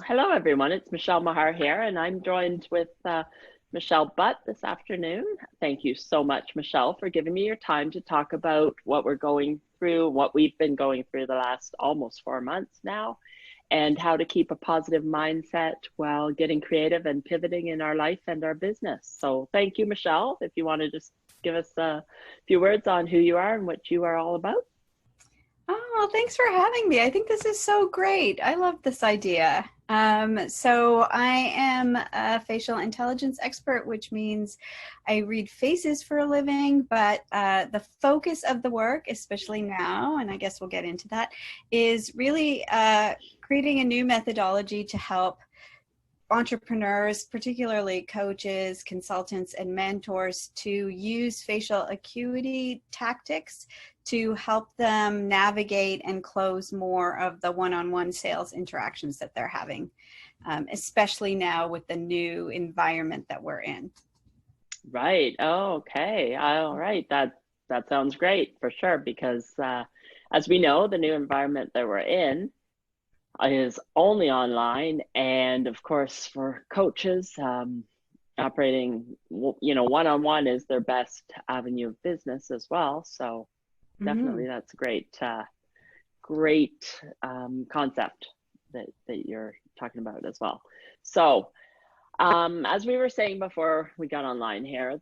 Hello, everyone. It's Michelle Maher here, and I'm joined with Michelle Butt this afternoon. Thank you so much, Michelle, for giving me your time to talk about what we're going through, what we've been going through the last almost 4 months now, and how to keep a positive mindset while getting creative and pivoting in our life and our business. So, thank you, Michelle. If you want to just give us a few words on who you are and what you are all about. Oh, thanks for having me. I think this is so great. I love this idea. So I am a facial intelligence expert, which means I read faces for a living, but the focus of the work, especially now, and I guess we'll get into that, is really creating a new methodology to help entrepreneurs, particularly coaches, consultants, and mentors, to use facial acuity tactics to help them navigate and close more of the one-on-one sales interactions that they're having, especially now with the new environment that we're in. Right. Oh, okay. All right. That sounds great for sure because as we know, the new environment that we're in is only online, and of course, for coaches, operating one-on-one is their best avenue of business as well. So Mm-hmm. definitely, that's a great concept that you're talking about as well. So. As we were saying before we got online here,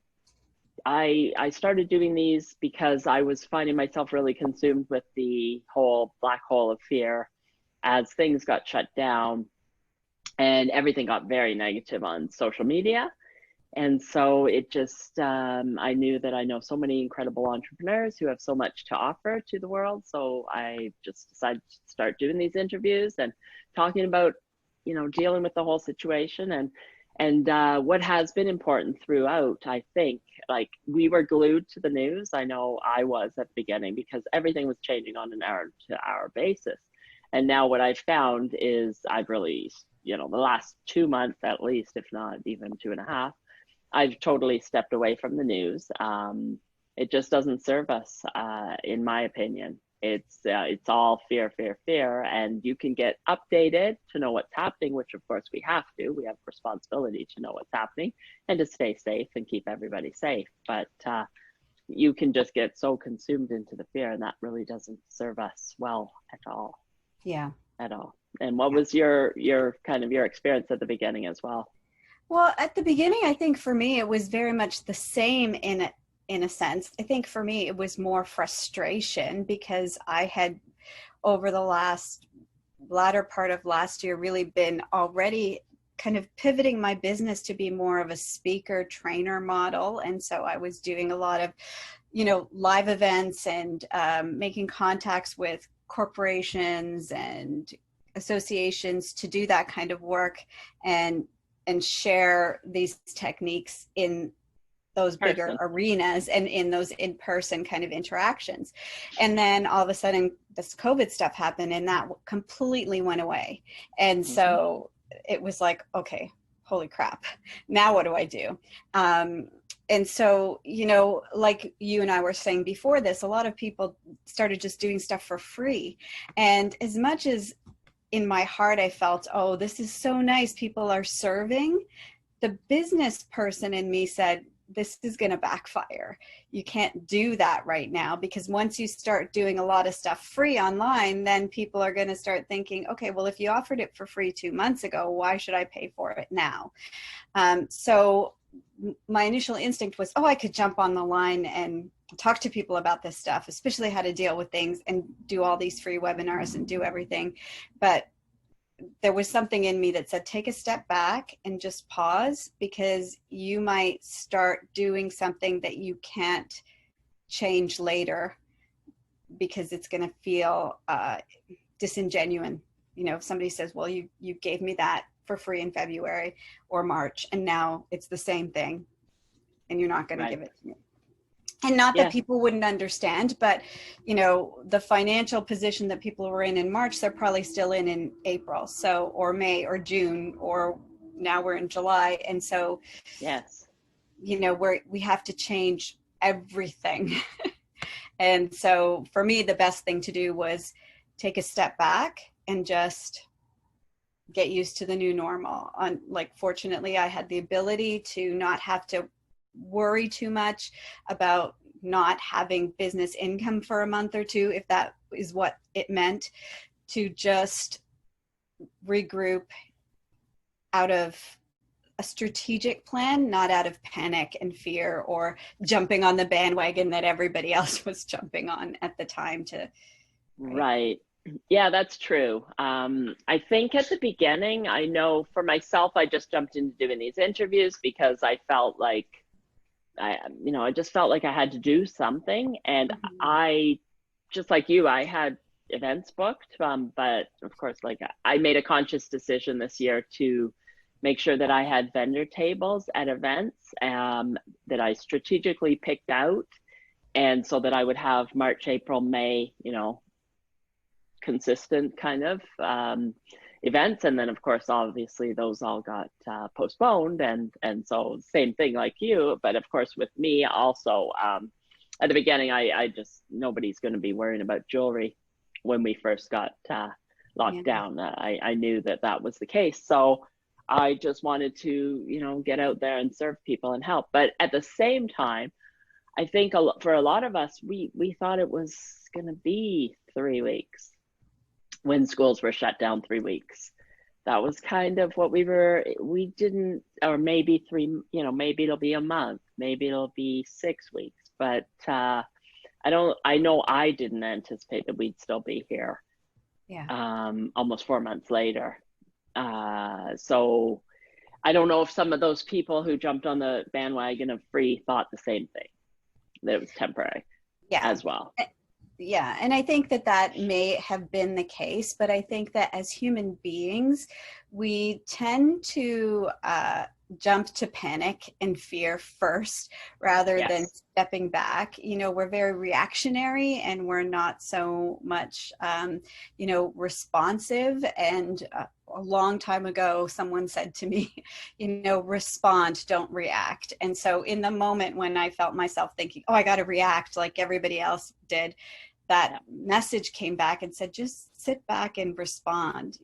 I started doing these because I was finding myself really consumed with the whole black hole of fear as things got shut down and everything got very negative on social media. And so it just, I knew that I know so many incredible entrepreneurs who have so much to offer to the world. So I just decided to start doing these interviews and talking about, dealing with the whole situation. And what has been important throughout, I think, like we were glued to the news. I know I was at the beginning because everything was changing on an hour to hour basis. And now what I've found is I've really, the last 2 months at least, if not even 2.5, I've totally stepped away from the news. It just doesn't serve us, in my opinion. It's all fear, fear, fear, and you can get updated to know what's happening, which of course we have to. We have responsibility to know what's happening and to stay safe and keep everybody safe. But you can just get so consumed into the fear, and that really doesn't serve us well at all, Yeah. at all. And what Yeah. was your kind of your experience at the beginning as well? Well, at the beginning, I think for me, it was very much the same in a sense. I think for me, it was more frustration because I had over the latter part of last year really been already kind of pivoting my business to be more of a speaker trainer model. And so I was doing a lot of, live events and making contacts with corporations and associations to do that kind of work and share these techniques in those bigger Person. arenas and in those in-person kind of interactions. And then all of a sudden this COVID stuff happened and that completely went away. And Mm-hmm. so it was like, okay, holy crap, now what do I do? And so, like you and I were saying before this, a lot of people started just doing stuff for free. And as much as in my heart I felt, oh, this is so nice, people are serving, the business person in me said, this is going to backfire. You can't do that right now because once you start doing a lot of stuff free online, then people are going to start thinking, okay, well, if you offered it for free 2 months ago, why should I pay for it now? So my initial instinct was, oh, I could jump on the line and talk to people about this stuff, especially how to deal with things and do all these free webinars and do everything. But there was something in me that said, take a step back and just pause because you might start doing something that you can't change later because it's going to feel disingenuine. If somebody says, well, you gave me that for free in February or March, and now it's the same thing and you're not going to Right. give it to me. And not that Yeah. people wouldn't understand, but the financial position that people were in March, they're probably still in April, so, or May or June, or now we're in July. And so, Yes. we have to change everything. And so for me, the best thing to do was take a step back and just get used to the new normal. Like, fortunately, I had the ability to not have to worry too much about not having business income for a month or two, if that is what it meant, to just regroup out of a strategic plan, not out of panic and fear or jumping on the bandwagon that everybody else was jumping on at the time to. Right. Yeah, that's true. I think at the beginning, I know for myself, I just jumped into doing these interviews because I felt like I just felt like I had to do something. And I, just like you, I had events booked. But of course, like I made a conscious decision this year to make sure that I had vendor tables at events that I strategically picked out. And so that I would have March, April, May, consistent kind of events. And then of course, obviously those all got postponed. And so same thing like you, but of course with me also, at the beginning, I just, nobody's going to be worrying about jewelry when we first got locked down. I knew that was the case. So I just wanted to, get out there and serve people and help. But at the same time, I think for a lot of us, we thought it was going to be 3 weeks when schools were shut down. 3 weeks. That was kind of what we didn't, or maybe maybe it'll be a month, maybe it'll be 6 weeks, but I know I didn't anticipate that we'd still be here. Yeah. Almost 4 months later. So I don't know if some of those people who jumped on the bandwagon of free thought the same thing, that it was temporary as well. Yeah, and I think that may have been the case, but I think that as human beings, we tend to jump to panic and fear first rather than stepping back. We're very reactionary and we're not so much, responsive. And a long time ago, someone said to me, respond, don't react. And so in the moment when I felt myself thinking, oh, I got to react like everybody else did, that message came back and said, just sit back and respond.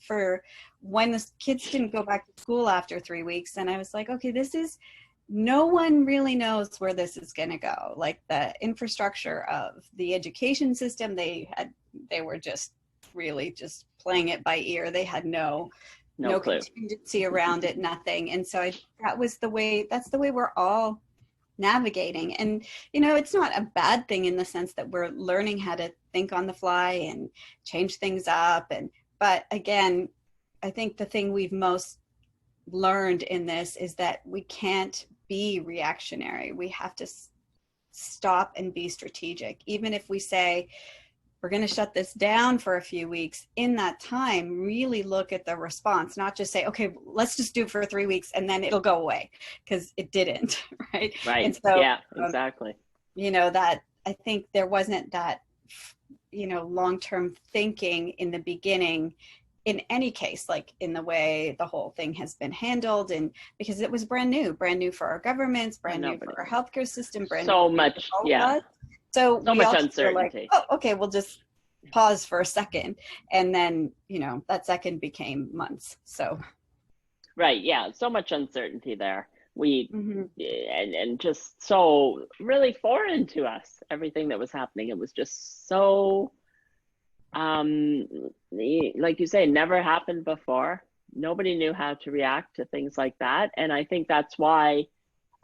For when the kids didn't go back to school after 3 weeks, and I was like, okay, no one really knows where this is going to go. Like the infrastructure of the education system, they were just really just playing it by ear. They had no contingency around it, nothing. And so that's the way we're all navigating. And it's not a bad thing in the sense that we're learning how to think on the fly and change things up. But again, I think the thing we've most learned in this is that we can't be reactionary. We have to stop and be strategic. Even if we say we're going to shut this down for a few weeks, in that time, really look at the response, not just say, okay, let's just do it for 3 weeks and then it'll go away, because it didn't, right? Right. And so, yeah, exactly. That I think there wasn't that, long-term thinking in the beginning, in any case, like in the way the whole thing has been handled, and because it was brand new for our governments, brand new for our healthcare system, brand so new much, yeah. So much uncertainty. Like, oh, okay, we'll just pause for a second, and then that second became months. So right, yeah, so much uncertainty there. And just so really foreign to us, everything that was happening. It was just so like you say, never happened before. Nobody knew how to react to things like that. And I think that's why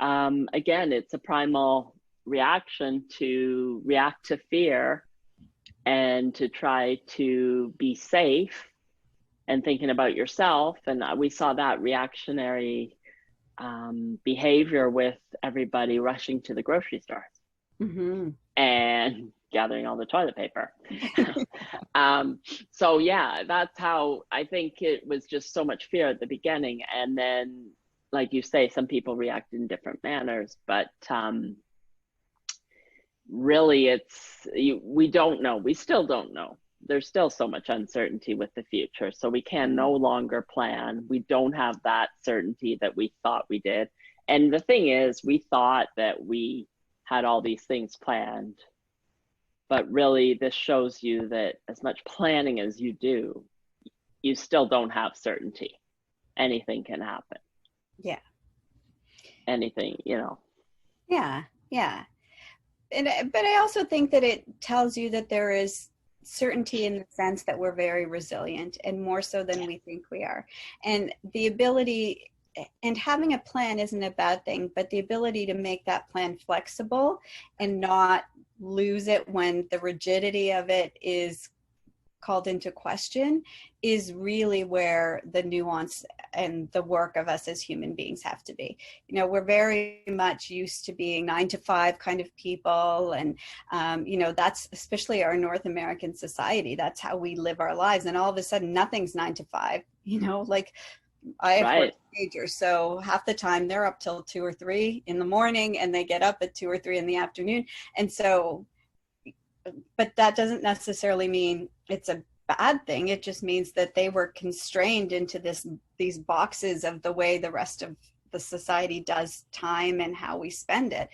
again, it's a primal reaction to react to fear and to try to be safe and thinking about yourself. And we saw that reactionary behavior with everybody rushing to the grocery stores and gathering all the toilet paper. So yeah, that's how I think it was, just so much fear at the beginning. And then, like you say, some people react in different manners, but really we don't know. We still don't know. There's still so much uncertainty with the future. So we can no longer plan. We don't have that certainty that we thought we did. And the thing is, we thought that we had all these things planned, but really this shows you that as much planning as you do, you still don't have certainty. Anything can happen. Yeah. Anything, you know. Yeah. Yeah. But I also think that it tells you that there is certainty in the sense that we're very resilient, and more so than we think we are. And the ability, and having a plan isn't a bad thing, but the ability to make that plan flexible and not lose it when the rigidity of it is called into question is really where the nuance and the work of us as human beings have to be. You know, we're very much used to being 9 to 5 kind of people. And, you know, that's especially our North American society. That's how we live our lives. And all of a sudden, nothing's 9 to 5, you know, like I have 4 teenagers. So half the time they're up till 2 or 3 in the morning, and they get up at 2 or 3 in the afternoon. And so, but that doesn't necessarily mean it's a bad thing. It just means that they were constrained into these boxes of the way the rest of the society does time and how we spend it.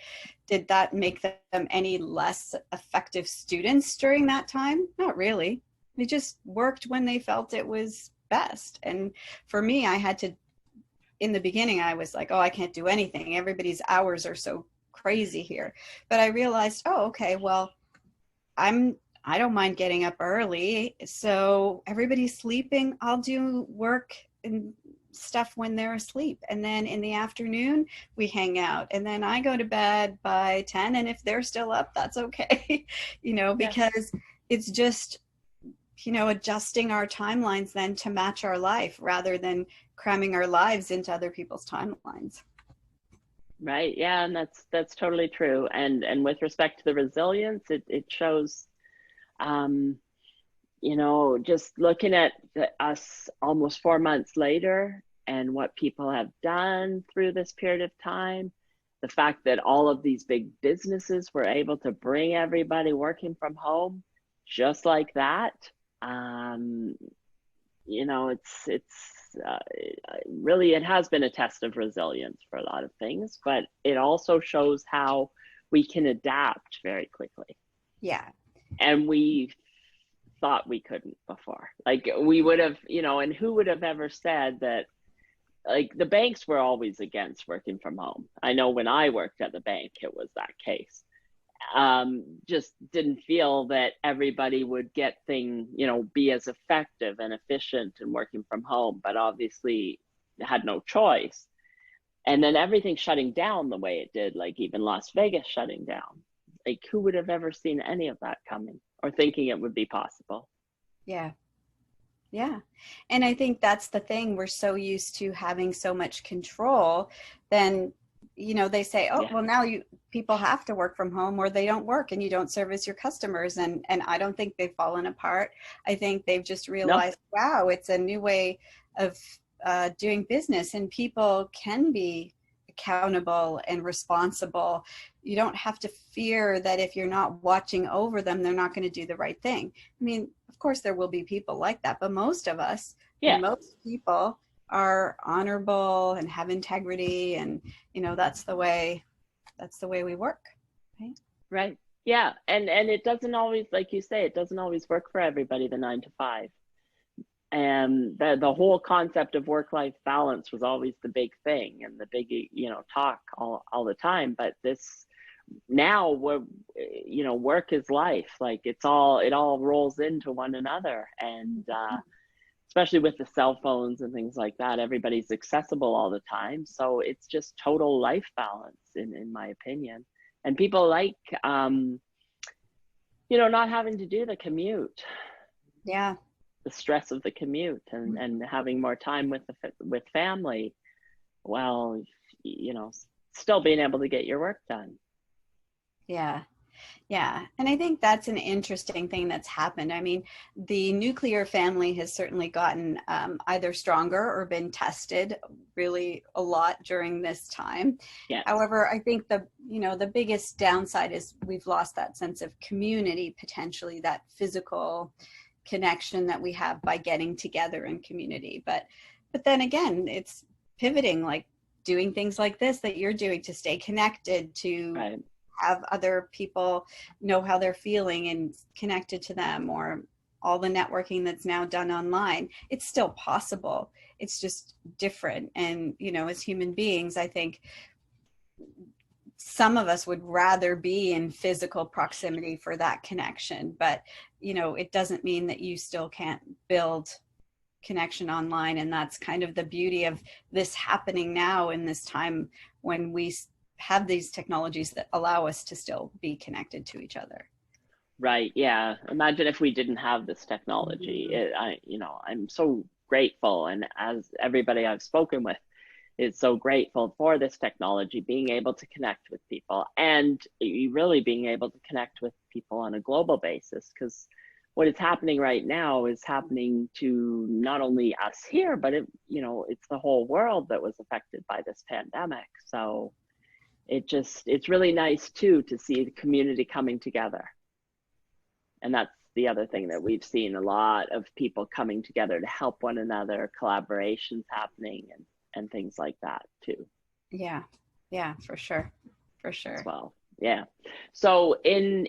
Did that make them any less effective students during that time? Not really. They just worked when they felt it was best. And for me, I had to, in the beginning, I was like, oh, I can't do anything. Everybody's hours are so crazy here. But I realized, oh, okay, well, I don't mind getting up early. So everybody's sleeping. I'll do work and stuff when they're asleep. And then in the afternoon, we hang out. And then I go to bed by 10. And if they're still up, that's okay. You know, because it's just, you know, adjusting our timelines then to match our life rather than cramming our lives into other people's timelines. Right. Yeah. And that's totally true. And with respect to the resilience, it shows, you know, just looking at us almost 4 months later and what people have done through this period of time, the fact that all of these big businesses were able to bring everybody working from home just like that. You know, it's really, it has been a test of resilience for a lot of things, but it also shows how we can adapt very quickly. Yeah. And we thought we couldn't before. Like we would have, you know, and who would have ever said that, like the banks were always against working from home. I know when I worked at the bank, it was that case. Just didn't feel that everybody would get you know, be as effective and efficient in working from home, but obviously had no choice. And then everything shutting down the way it did, like even Las Vegas shutting down. Like who would have ever seen any of that coming or thinking it would be possible? Yeah. Yeah. And I think that's the thing. We're so used to having so much control, then, you know, they say, oh, well, now people have to work from home or they don't work and you don't service your customers. And I don't think they've fallen apart. I think they've just realized, wow, it's a new way of doing business, and people can be accountable and responsible. You don't have to fear that if you're not watching over them, they're not going to do the right thing. I mean, of course, there will be people like that, but most of us, most people are honorable and have integrity, and you know, that's the way we work, right? Right. Yeah. And it doesn't always, like you say, it doesn't always work for everybody, the 9 to 5. And the whole concept of work-life balance was always the big thing and the big, you know, talk all the time. But this now, we're, you know, work is life. Like it all rolls into one another. And especially with the cell phones and things like that, everybody's accessible all the time. So it's just total life balance, in my opinion. And people like, you know, not having to do the commute. Yeah. The stress of the commute and having more time with family, while, you know, still being able to get your work done. Yeah. Yeah. And I think that's an interesting thing that's happened. I mean, the nuclear family has certainly gotten either stronger or been tested really a lot during this time. Yes. However, I think the biggest downside is we've lost that sense of community, potentially that physical connection that we have by getting together in community. But then again, it's pivoting, like doing things like this that you're doing to stay connected, to have other people know how they're feeling and connected to them, or all the networking that's now done online. It's still possible. It's just different. And, you know, as human beings, I think some of us would rather be in physical proximity for that connection, but, you know, it doesn't mean that you still can't build connection online. And that's kind of the beauty of this happening now in this time when we have these technologies that allow us to still be connected to each other. Right. Yeah. Imagine if we didn't have this technology. I'm so grateful. And as everybody I've spoken with is so grateful for this technology, being able to connect with people, and really being able to connect with people on a global basis. Because what is happening right now is happening to not only us here, but it's the whole world that was affected by this pandemic. So it's really nice too to see the community coming together. And that's the other thing that we've seen, a lot of people coming together to help one another, collaborations happening, and things like that too. Yeah, for sure. As well. Yeah. So in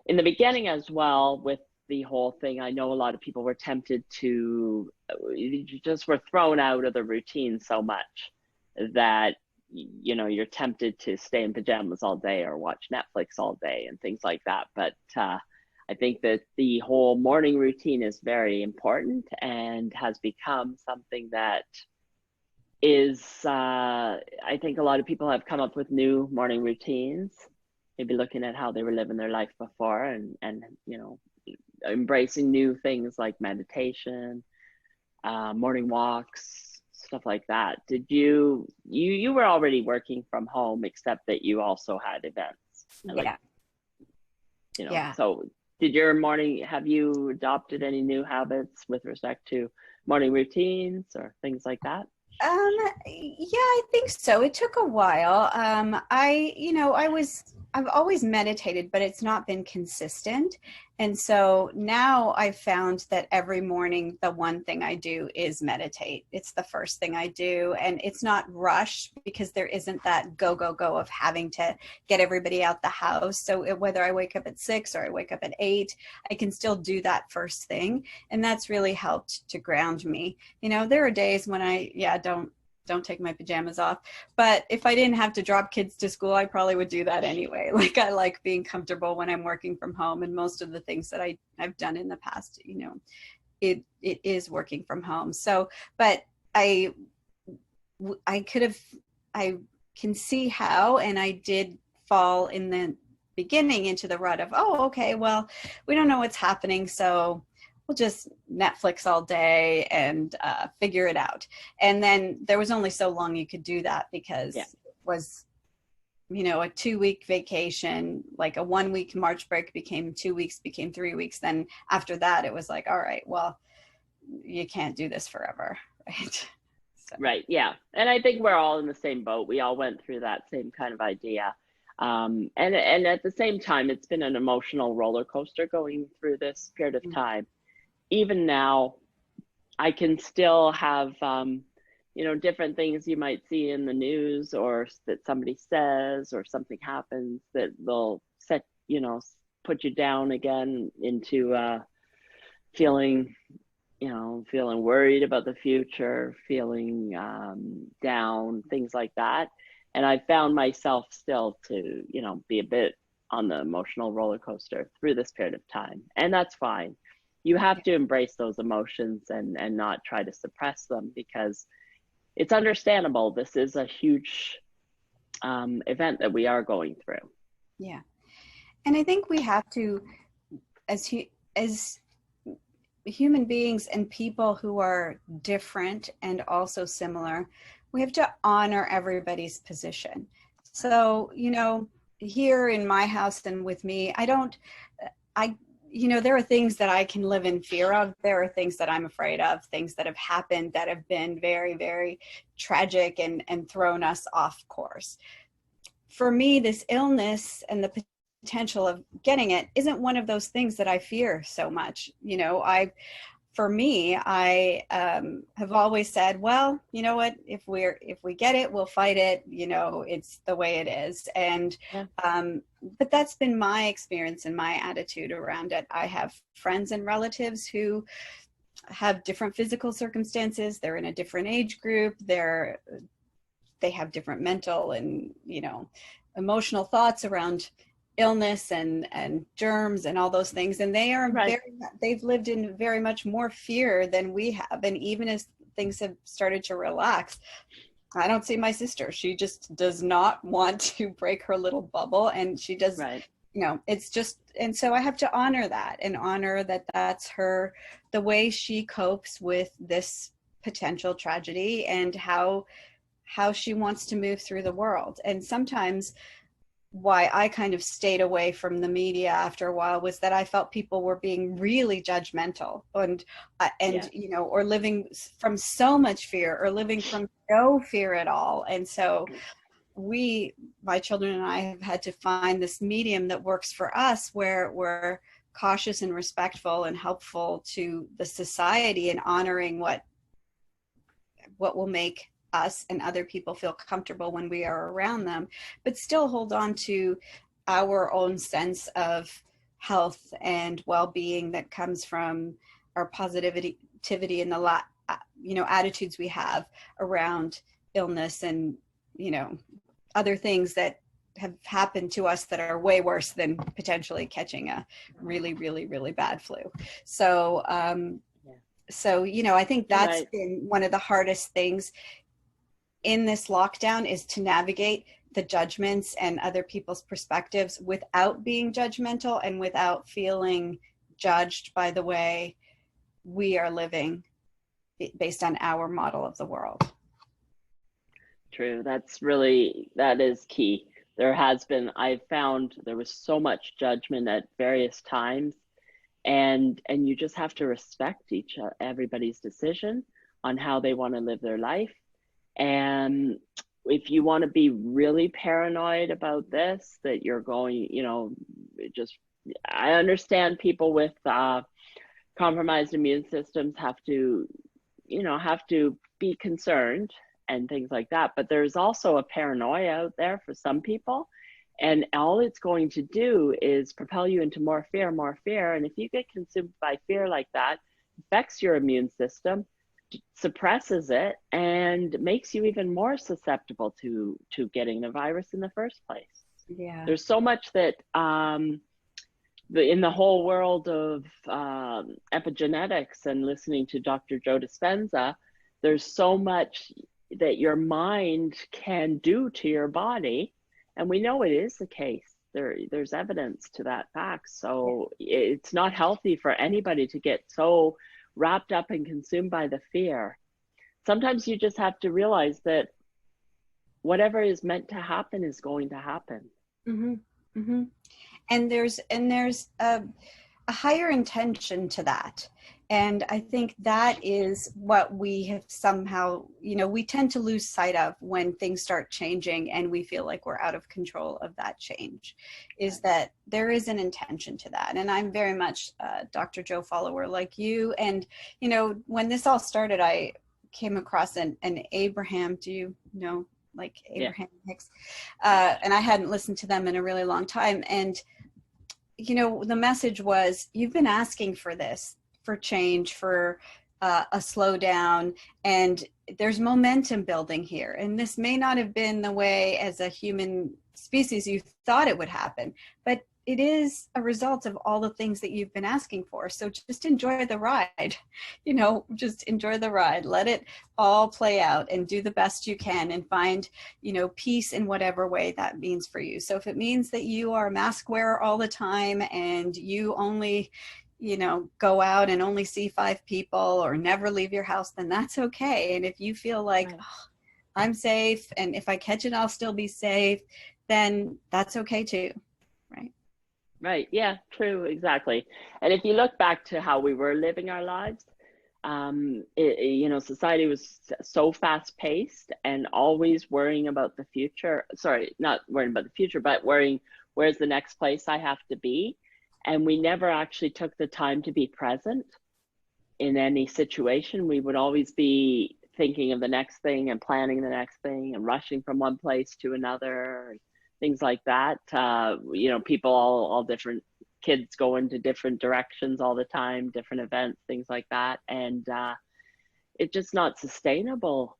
the beginning as well, with the whole thing, I know a lot of people were tempted to, just were thrown out of the routine so much that, you know, you're tempted to stay in pajamas all day or watch Netflix all day and things like that. But I think that the whole morning routine is very important and has become something that is, I think a lot of people have come up with new morning routines, maybe looking at how they were living their life before, and you know, embracing new things like meditation, morning walks, stuff like that. Did you were already working from home, except that you also had events? Yeah. Yeah. So have you adopted any new habits with respect to morning routines or things like that? Yeah, I think so. It took a while. I've always meditated, but it's not been consistent. And so now I've found that every morning, the one thing I do is meditate. It's the first thing I do. And it's not rushed because there isn't that go, go, go of having to get everybody out the house. So whether I wake up at 6 or I wake up at 8, I can still do that first thing. And that's really helped to ground me. You know, there are days when I don't take my pajamas off, but if I didn't have to drop kids to school, I probably would do that anyway. Like, I like being comfortable when I'm working from home, and most of the things that I've done in the past, you know, it is working from home. So, but I can see how, and I did fall in the beginning into the rut of, oh, okay, well, we don't know what's happening, so we'll just Netflix all day and figure it out. And then there was only so long you could do that, because it was, you know, a 2-week vacation, like a 1-week March break became 2 weeks, became 3 weeks. Then after that, it was like, all right, well, you can't do this forever, right? So. Right, yeah. And I think we're all in the same boat. We all went through that same kind of idea. And at the same time, it's been an emotional roller coaster going through this period of time. Even now, I can still have, different things you might see in the news, or that somebody says, or something happens that they'll put you down again into feeling worried about the future, feeling down, things like that. And I found myself still to, be a bit on the emotional roller coaster through this period of time. And that's fine. You have to embrace those emotions and not try to suppress them, because it's understandable. This is a huge event that we are going through. Yeah. And I think we have to, as human beings and people who are different and also similar, we have to honor everybody's position. So, here in my house and with me, there are things that I can live in fear of. There are things that I'm afraid of, things that have happened that have been very, very tragic and thrown us off course. For me, this illness and the potential of getting it isn't one of those things that I fear so much. for me, I have always said, well, you know what, if we get it, we'll fight it. You know, it's the way it is. And Yeah. but that's been my experience and my attitude around it. I have friends and relatives who have different physical circumstances. They're in a different age group. They have different mental and, you know, emotional thoughts around illness and germs and all those things. And they are Right. they've lived in very much more fear than we have. And even as things have started to relax, I don't see my sister. She just does not want to break her little bubble. And she does, Right. you know, it's just, and so I have to honor that and honor that that's her, the way she copes with this potential tragedy and how she wants to move through the world. And sometimes why I kind of stayed away from the media after a while was that I felt people were being really judgmental and Yeah. you know, or living from so much fear or living from no fear at all. And so my children and I have had to find this medium that works for us, where we're cautious and respectful and helpful to the society and honoring what will make us and other people feel comfortable when we are around them, but still hold on to our own sense of health and well-being that comes from our positivity and the you know, attitudes we have around illness and, you know, other things that have happened to us that are way worse than potentially catching a really, really, really bad flu. So so, you know, I think that's been one of the hardest things in this lockdown, is to navigate the judgments and other people's perspectives without being judgmental and without feeling judged by the way we are living based on our model of the world. True. That is key. I've found there was so much judgment at various times, and you just have to respect everybody's decision on how they want to live their life. And if you want to be really paranoid about this, that you're going, you know, I understand people with compromised immune systems have to be concerned and things like that. But there's also a paranoia out there for some people. And all it's going to do is propel you into more fear, more fear. And if you get consumed by fear like that, it affects your immune system, suppresses it, and makes you even more susceptible to getting the virus in the first place. Yeah. There's so much that in the whole world of epigenetics and listening to Dr. Joe Dispenza, there's so much that your mind can do to your body. And we know it is the case. There's evidence to that fact. So it's not healthy for anybody to get so wrapped up and consumed by the fear. Sometimes you just have to realize that whatever is meant to happen is going to happen. Mm-hmm. Mm-hmm. And there's a higher intention to that. And I think that is what we have somehow, you know, we tend to lose sight of when things start changing and we feel like we're out of control of that change, is that there is an intention to that. And I'm very much a Dr. Joe follower like you. And, you know, when this all started, I came across an Abraham, do you know, like Abraham Hicks? And I hadn't listened to them in a really long time. And, you know, the message was, you've been asking for this, for change, for a slowdown, and there's momentum building here. And this may not have been the way as a human species you thought it would happen, but it is a result of all the things that you've been asking for. So just enjoy the ride, you know, just enjoy the ride, let it all play out and do the best you can and find, you know, peace in whatever way that means for you. So if it means that you are a mask wearer all the time and you only, you know, go out and only see 5 people or never leave your house, then that's okay. And if you feel like, oh, I'm safe, and if I catch it, I'll still be safe, then that's okay too, right? Right. Yeah, true. Exactly. And if you look back to how we were living our lives, you know, society was so fast paced and always worrying about the future. Sorry, not worrying about the future, but worrying, where's the next place I have to be? And we never actually took the time to be present. in any situation, we would always be thinking of the next thing and planning the next thing and rushing from one place to another, things like that. You know, people all different, kids go into different directions all the time, different events, things like that. And it's just not sustainable.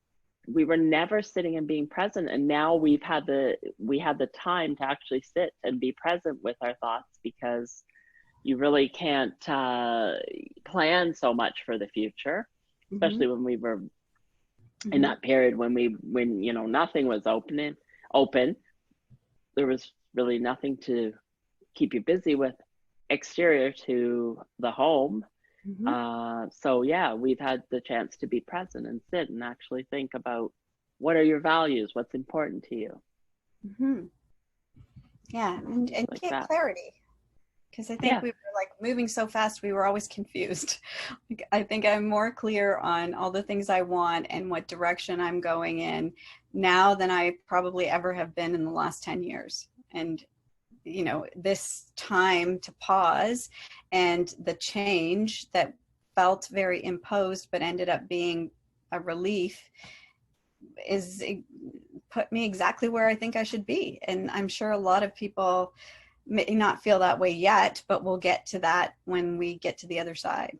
We were never sitting and being present. And now we had the time to actually sit and be present with our thoughts, because you really can't plan so much for the future, especially when we were in that period when you know, nothing was open. There was really nothing to keep you busy with exterior to the home. So yeah, we've had the chance to be present and sit and actually think about, what are your values, what's important to you. Yeah, and like get that. clarity, because I think we were like moving so fast, we were always confused. I think I'm more clear on all the things I want and what direction I'm going in now than I probably ever have been in the last 10 years. And you know, this time to pause and the change that felt very imposed but ended up being a relief put me exactly where I think I should be. And I'm sure a lot of people may not feel that way yet, but we'll get to that when we get to the other side.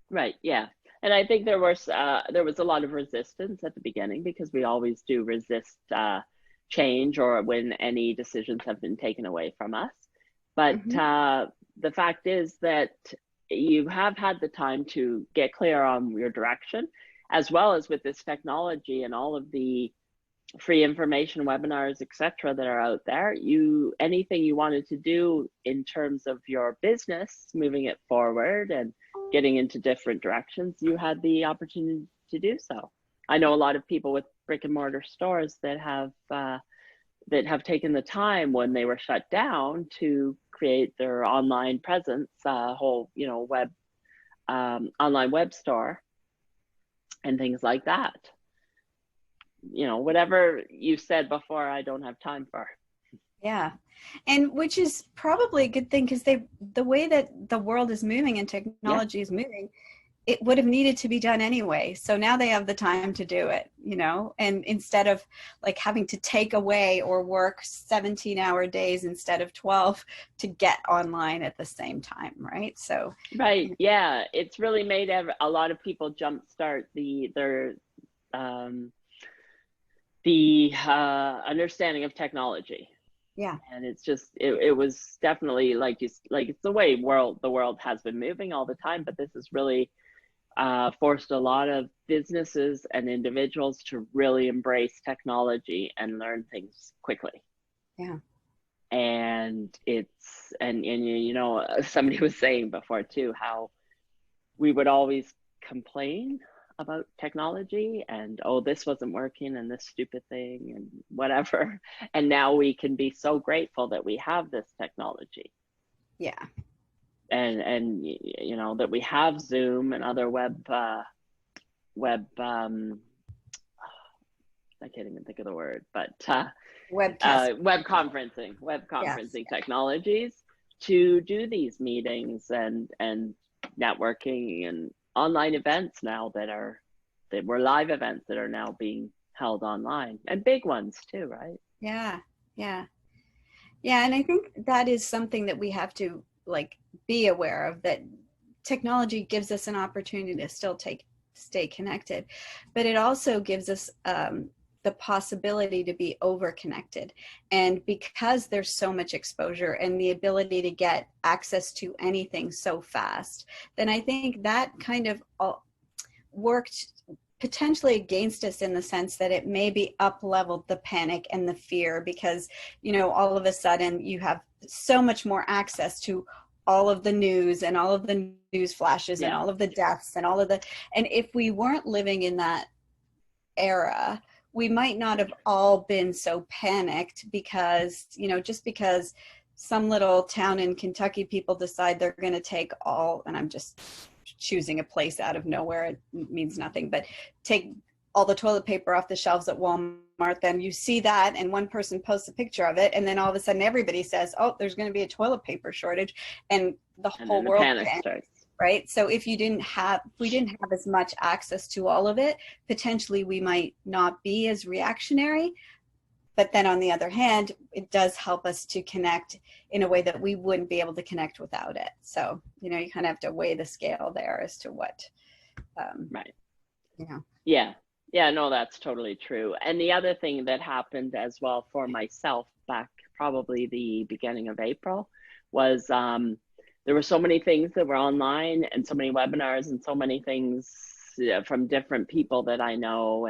Right. Yeah. And I think there was a lot of resistance at the beginning, because we always do resist change, or when any decisions have been taken away from us. But the fact is that you have had the time to get clear on your direction, as well as with this technology and all of the free information, webinars, etc., that are out there. Anything you wanted to do in terms of your business, moving it forward and getting into different directions, you had the opportunity to do so. I know a lot of people with brick and mortar stores that have taken the time when they were shut down to create their online presence, whole, you know, online web store and things like that. You know, whatever you said before, I don't have time for. Yeah. And which is probably a good thing, because the way that the world is moving and technology is moving, it would have needed to be done anyway. So now they have the time to do it, you know, and instead of like having to take away or work 17-hour days instead of 12 to get online at the same time, right? So right, yeah, it's really made a lot of people jumpstart their understanding of technology. Yeah. And it's just, it was definitely like it's the way the world has been moving all the time, but this has really forced a lot of businesses and individuals to really embrace technology and learn things quickly. Yeah. And you know, somebody was saying before too, how we would always complain about technology and, oh, this wasn't working and this stupid thing and whatever. And now we can be so grateful that we have this technology. Yeah. And you know, that we have Zoom and other web I can't even think of the word, but web conferencing technologies to do these meetings and networking and online events now that were live events that are now being held online, and big ones too, right? Yeah. And I think that is something that we have to like be aware of, that technology gives us an opportunity to still stay connected, but it also gives us the possibility to be over connected. And because there's so much exposure and the ability to get access to anything so fast, then I think that kind of worked potentially against us, in the sense that it maybe up-leveled the panic and the fear, because, you know, all of a sudden you have so much more access to all of the news and all of the news flashes and all of the deaths and and if we weren't living in that era, we might not have all been so panicked, because, you know, just because some little town in Kentucky people decide they're going to take all, and I'm just choosing a place out of nowhere, it means nothing, but take all the toilet paper off the shelves at Walmart, then you see that and one person posts a picture of it, and then all of a sudden everybody says, oh, there's going to be a toilet paper shortage, and the whole world panic starts. right? So if we didn't have as much access to all of it, potentially we might not be as reactionary. But then on the other hand, it does help us to connect in a way that we wouldn't be able to connect without it. So, you know, you kind of have to weigh the scale there as to what, right. you know. Yeah, no, that's totally true. And the other thing that happened as well for myself back probably the beginning of April was there were so many things that were online and so many webinars and so many things from different people that I know.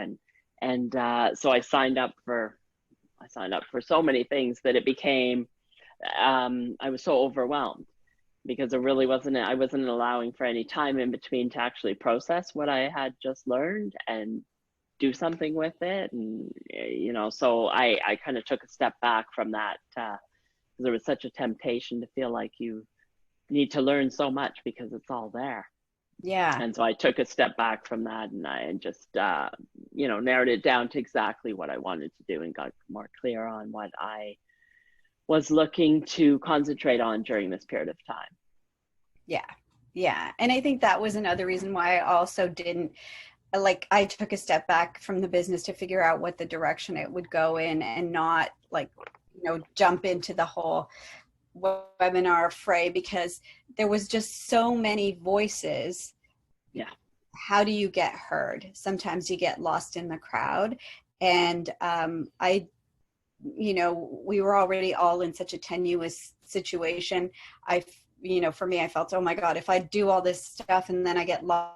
And so I signed up for so many things that it became, I was so overwhelmed because I wasn't allowing for any time in between to actually process what I had just learned and do something with it. And, you know, so I kind of took a step back from that because there was such a temptation to feel like you need to learn so much because it's all there. Yeah. And so I took a step back from that and I just, you know, narrowed it down to exactly what I wanted to do and got more clear on what I was looking to concentrate on during this period of time. Yeah. Yeah. And I think that was another reason why I also didn't, like, I took a step back from the business to figure out what the direction it would go in and not, like, you know, jump into the whole webinar fray because there was just so many voices. Yeah. How do you get heard? Sometimes you get lost in the crowd. And you know, we were already all in such a tenuous situation. You know, for me, I felt, oh my God, if I do all this stuff and then I get lost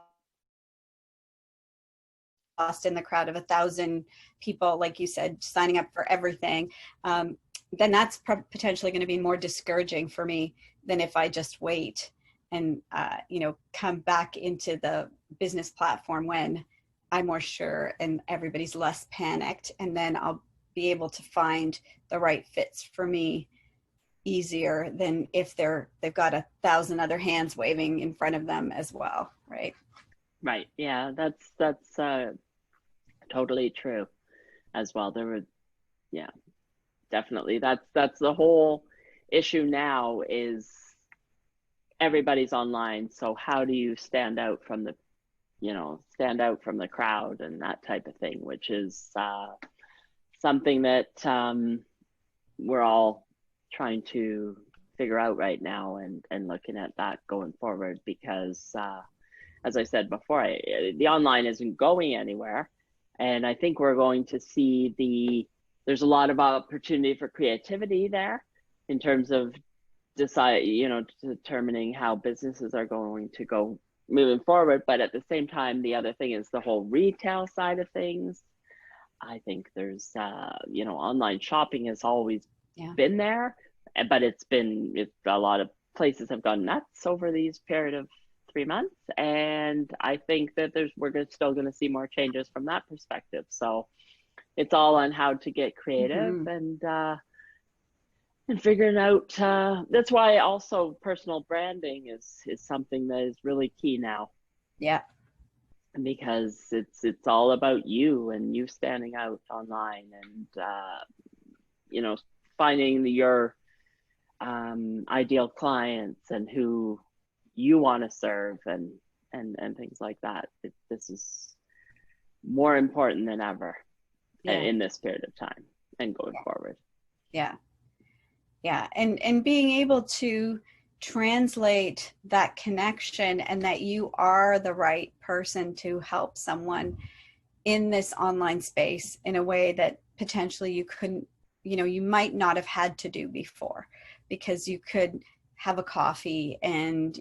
in the crowd of 1,000 people, like you said, signing up for everything, then that's potentially going to be more discouraging for me than if I just wait and, you know, come back into the business platform when I'm more sure and everybody's less panicked. And then I'll be able to find the right fits for me easier than if they've got 1,000 other hands waving in front of them as well. Right. Right. Yeah, that's totally true as well. Yeah, definitely. That's the whole issue now is everybody's online. So how do you stand out from the crowd and that type of thing, which is something that we're all trying to figure out right now and looking at that going forward because as I said before, the online isn't going anywhere. And I think we're going to see there's a lot of opportunity for creativity there in terms of determining how businesses are going to go moving forward. But at the same time, the other thing is the whole retail side of things. I think there's, online shopping has always been there, but it's a lot of places have gone nuts over these period of 3 months. And I think that we're still going to see more changes from that perspective. So it's all on how to get creative and figuring out, that's why also personal branding is something that is really key now. Yeah. Because it's all about you and you standing out online and, finding your ideal clients and who you want to serve and things like that. This is more important than ever in this period of time and going forward. Yeah. Yeah. And being able to translate that connection and that you are the right person to help someone in this online space in a way that potentially you couldn't, you might not have had to do before, because you could have a coffee and,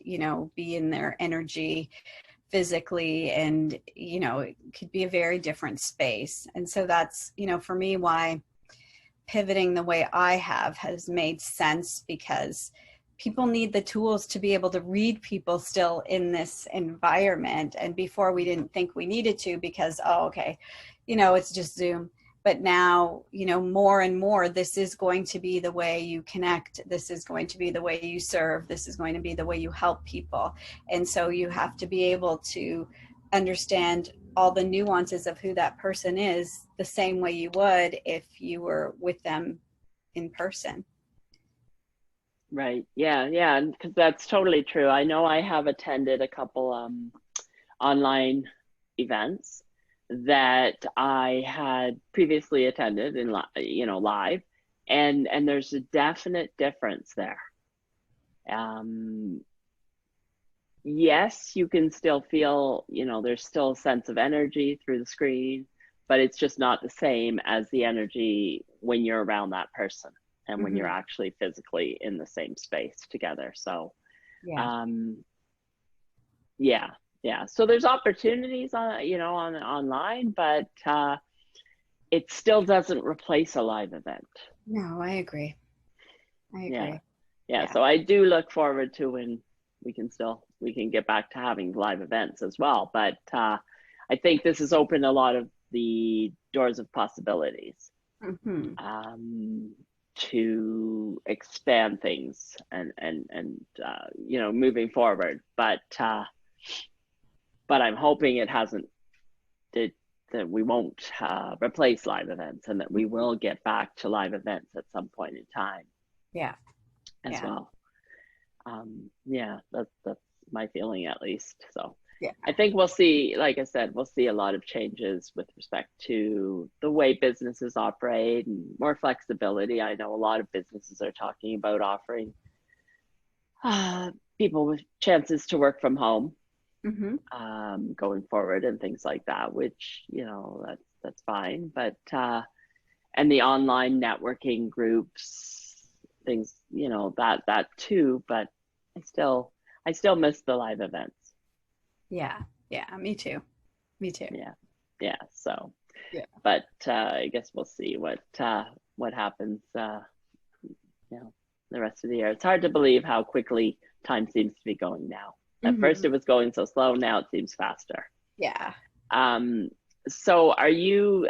be in their energy physically, and, it could be a very different space. And so that's, for me, why pivoting the way I have has made sense, because people need the tools to be able to read people still in this environment. And before we didn't think we needed to because, it's just Zoom. But now, more and more, this is going to be the way you connect. This is going to be the way you serve. This is going to be the way you help people. And so you have to be able to understand all the nuances of who that person is the same way you would if you were with them in person. Right. Yeah. Yeah. Because that's totally true. I know I have attended a couple online events that I had previously attended in live, and there's a definite difference there. Um, yes, you can still feel, there's still a sense of energy through the screen, but it's just not the same as the energy when you're around that person and when you're Mm-hmm. actually physically in the same space together. So, Yeah. um, yeah, yeah. So there's opportunities on online, but it still doesn't replace a live event. No, I agree. I Yeah, agree. yeah. Yeah. So I do look forward to when we can get back to having live events as well. But I think this has opened a lot of the doors of possibilities, Mm-hmm. um, to expand things and moving forward. But I'm hoping it hasn't that that we won't replace live events, and that we will get back to live events at some point in time Yeah. as Yeah. well. Yeah, that's my feeling at least. So Yeah. I think we'll see, like I said, we'll see a lot of changes with respect to the way businesses operate and more flexibility. I know a lot of businesses are talking about offering uh, people with chances to work from home, Mm-hmm. going forward, and things like that, which, that's fine. But and the online networking groups, things, that too. But I still I still miss the live events. Yeah. Yeah. Me too. Me too. Yeah, yeah. So, Yeah. but I guess we'll see what happens. You know, the rest of the year. It's hard to believe how quickly time seems to be going now. At first, Mm-hmm. it was going so slow. Now it seems faster. Yeah. Um, so are you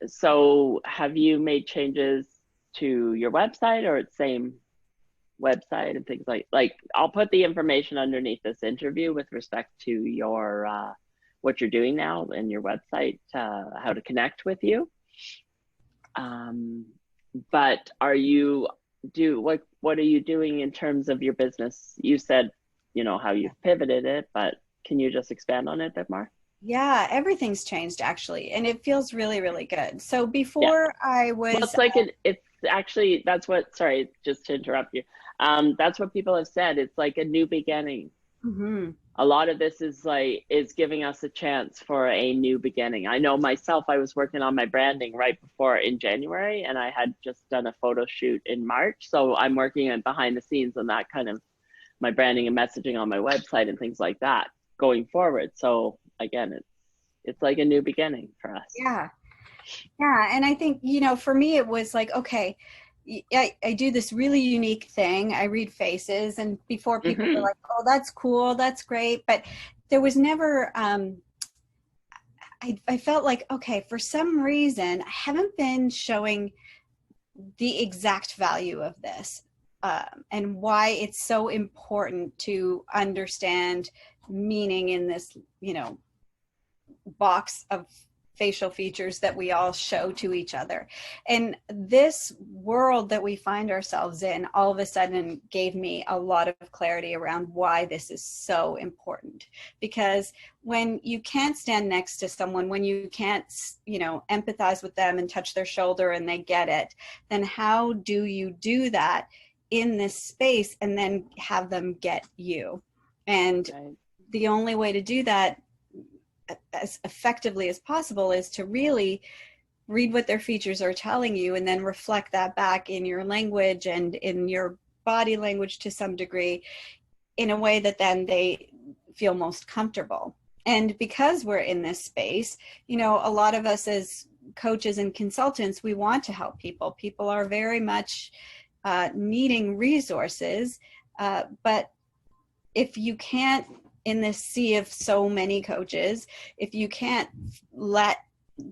so have you made changes to your website, or it's same website and things like I'll put the information underneath this interview with respect to your what you're doing now and your website, how to connect with you. Um, but are you do what are you doing in terms of your business? You said, how you've pivoted it, but can you just expand on it a bit more? Yeah, everything's changed actually, and it feels really, really good. So Yeah. before I Well, was, it's actually, that's what, sorry, just to interrupt you. That's what people have said. It's like a new beginning. Mhm. A lot of this is giving us a chance for a new beginning. I know myself, I was working on my branding right before in January, and I had just done a photo shoot in March. So I'm working on behind the scenes on that kind of my branding and messaging on my website and things like that going forward. So again, it's like a new beginning for us. Yeah, yeah, and I think, for me it was like, okay, I do this really unique thing. I read faces, and before people were Hmm. like, oh, that's cool, that's great, but there was never, I felt like, okay, for some reason, I haven't been showing the exact value of this, and why it's so important to understand meaning in this, box of facial features that we all show to each other. And this world that we find ourselves in all of a sudden gave me a lot of clarity around why this is so important. Because when you can't stand next to someone, when you can't, empathize with them and touch their shoulder and they get it, then how do you do that in this space and then have them get you? And Right. the only way to do that as effectively as possible is to really read what their features are telling you and then reflect that back in your language and in your body language to some degree, in a way that then they feel most comfortable. And because we're in this space, a lot of us as coaches and consultants, we want to help people. People are very much needing resources, but if you can't, in this sea of so many coaches, if you can't let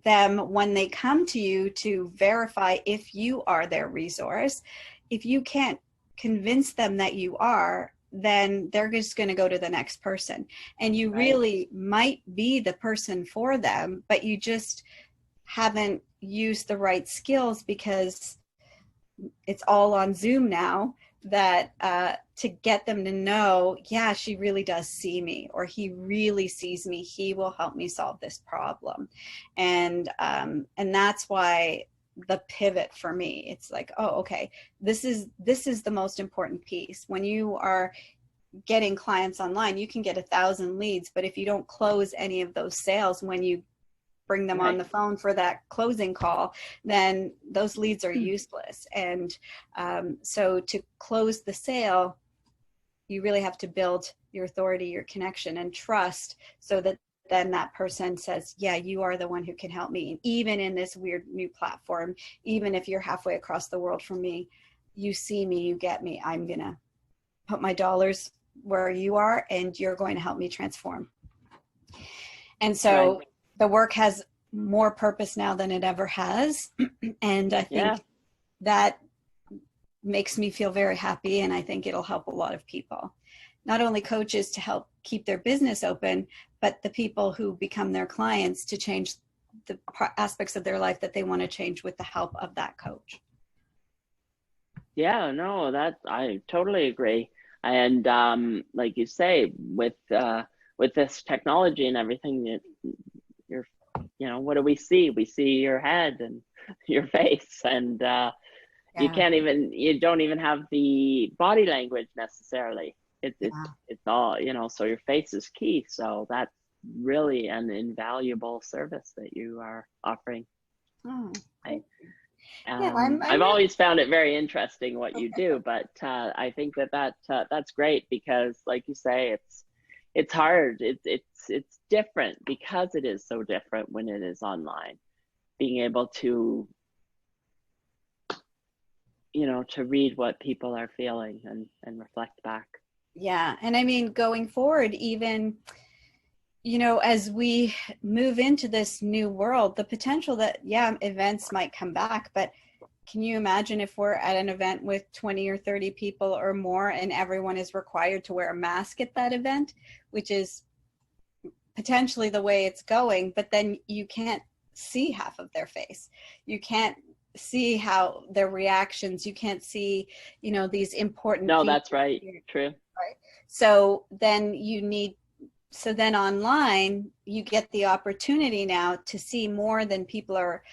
them, when they come to you, to verify if you are their resource, if you can't convince them that you are, then they're just going to go to the next person. And you Right. really might be the person for them, but you just haven't used the right skills because it's all on Zoom now. that to get them to know, yeah, she really does see me, or he really sees me, he will help me solve this problem. And that's why the pivot for me, it's like, oh, okay, this is the most important piece. When you are getting clients online, you can get 1,000 leads, but if you don't close any of those sales when you bring them on the phone for that closing call, then those leads are useless. And so to close the sale, you really have to build your authority, your connection, and trust, so that then that person says, yeah, you are the one who can help me. And even in this weird new platform, even if you're halfway across the world from me, you see me, you get me, I'm going to put my dollars where you are, and you're going to help me transform. And so the work has more purpose now than it ever has. And I think that makes me feel very happy. And I think it'll help a lot of people, not only coaches to help keep their business open, but the people who become their clients to change the aspects of their life that they want to change with the help of that coach. Yeah, no, I totally agree. And like you say, with this technology and everything, what do we see? We see your head and your face, and you don't even have the body language necessarily. It's all, so your face is key. So that's really an invaluable service that you are offering. I've always found it very interesting what you do, but I think that's great, because like you say, it's hard. It's different because it is so different when it is online. Being able to, to read what people are feeling and reflect back. Yeah. And I mean, going forward, even, as we move into this new world, the potential that, events might come back, but can you imagine if we're at an event with 20 or 30 people or more, and everyone is required to wear a mask at that event, which is potentially the way it's going, but then you can't see half of their face. You can't see how their reactions, you can't see, these important No, that's right. True. Right. So then online, you get the opportunity now to see more than people are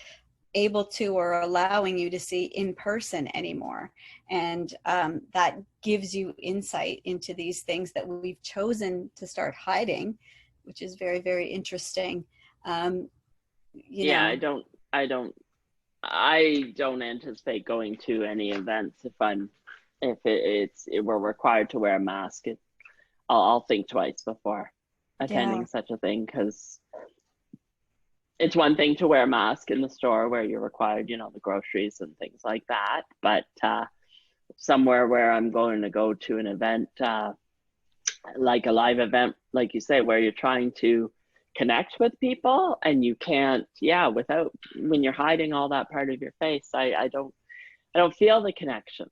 able to or allowing you to see in person anymore. And that gives you insight into these things that we've chosen to start hiding, which is very, very interesting. I don't anticipate going to any events if we're required to wear a mask. I'll think twice before attending such a thing, because it's one thing to wear a mask in the store where you're required, the groceries and things like that. But somewhere where I'm going to go to an event, like a live event, like you say, where you're trying to connect with people, and you can't, when you're hiding all that part of your face, I don't feel the connection.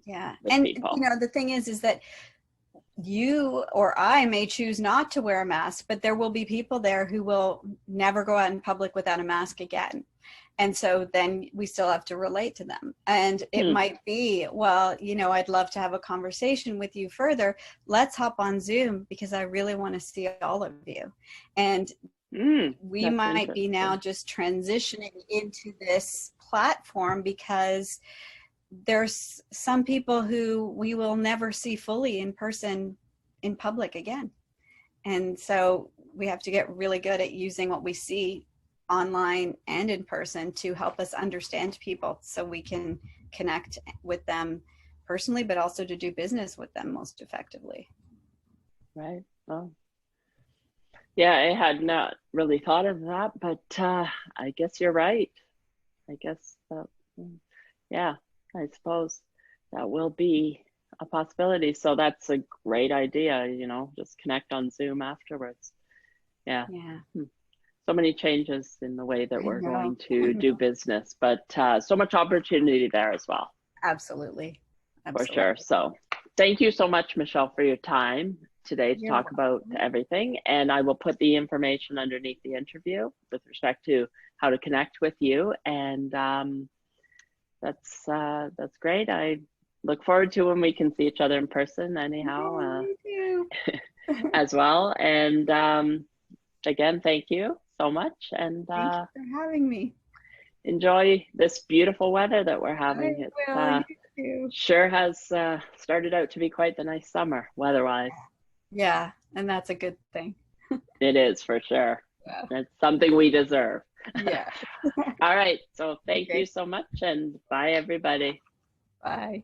Yeah. And people. The thing is that you or I may choose not to wear a mask, but there will be people there who will never go out in public without a mask again. And so then we still have to relate to them. And it might be, well, I'd love to have a conversation with you further. Let's hop on Zoom, because I really want to see all of you. And we might be now just transitioning into this platform, because there's some people who we will never see fully in person in public again. And so we have to get really good at using what we see online and in person to help us understand people, so we can connect with them personally, but also to do business with them most effectively. Right. Well, yeah, I had not really thought of that, but I guess you're right. I guess I suppose that will be a possibility. So that's a great idea, just connect on Zoom afterwards. Yeah. So many changes in the way that we're going to do business, but so much opportunity there as well. Absolutely. For sure. So thank you so much, Michelle, for your time today to talk about everything. And I will put the information underneath the interview with respect to how to connect with you. And that's great. I look forward to when we can see each other in person anyhow, Me too. as well. And again, thank you so much. And Thank you for having me. enjoy this beautiful weather that we're I having. will. It You too. sure has started out to be quite the nice summer weather-wise. Yeah, and that's a good thing. It is for sure. Yeah. It's something we deserve. Yeah. All right. So thank you Great. so much, and bye, everybody. Bye.